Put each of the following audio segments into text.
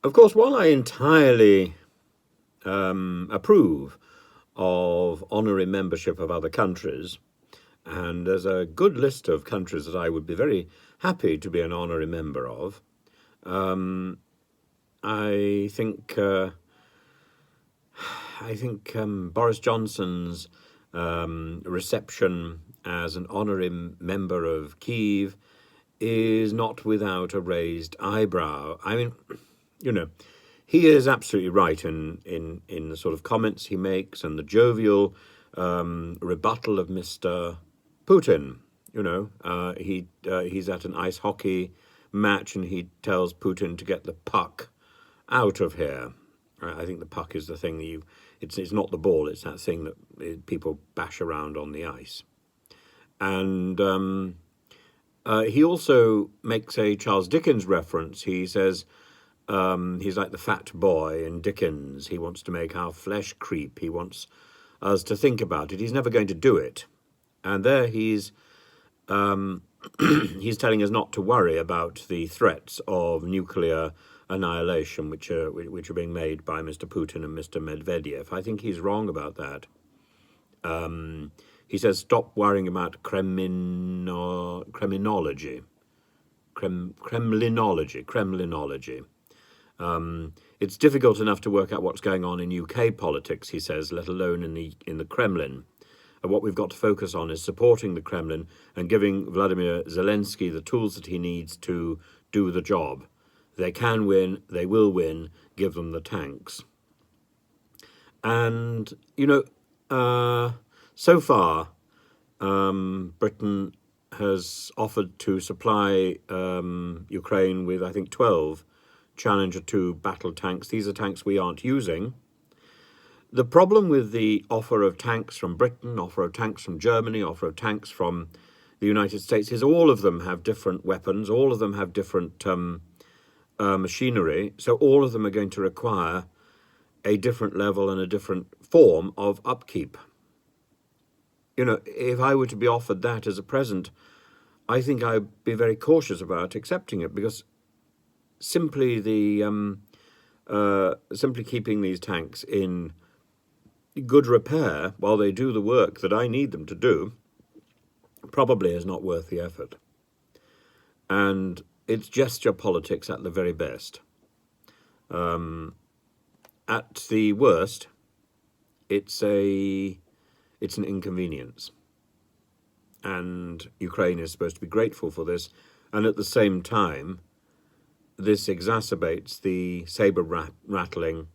Of course, while I entirely approve of honorary membership of other countries, and there's a good list of countries that I would be very happy to be an honorary member of, I think Boris Johnson's reception as an honorary member of Kyiv is not without a raised eyebrow. I mean, he is absolutely right in the sort of comments he makes and the jovial rebuttal of Mr. Putin. He's at an ice hockey match and he tells Putin to get the puck out of here. I think the puck is the thing that it's not the ball, it's that thing that people bash around on the ice. And he also makes a Charles Dickens reference. He says he's like the fat boy in Dickens. He wants to make our flesh creep. He wants us to think about it. He's never going to do it. And there he's he's telling us not to worry about the threats of nuclear annihilation, which are being made by Mr. Putin and Mr. Medvedev. I think he's wrong about that. He says stop worrying about Kremlinology. It's difficult enough to work out what's going on in UK politics, he says, let alone in the Kremlin. And what we've got to focus on is supporting the Kremlin and giving Vladimir Zelensky the tools that he needs to do the job. They can win, they will win, give them the tanks. And, so far, Britain has offered to supply Ukraine with, I think, 12 Challenger 2 battle tanks. These are tanks we aren't using. The problem with the offer of tanks from Britain, offer of tanks from Germany, offer of tanks from the United States is all of them have different weapons, all of them have different machinery, so all of them are going to require a different level and a different form of upkeep. If I were to be offered that as a present, I think I'd be very cautious about accepting it, because simply keeping these tanks in good repair while they do the work that I need them to do probably is not worth the effort. And it's gesture politics at the very best. At the worst, it's an inconvenience. And Ukraine is supposed to be grateful for this. And at the same time, this exacerbates the saber rattling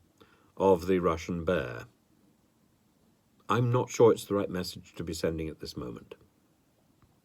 of the Russian bear. I'm not sure it's the right message to be sending at this moment.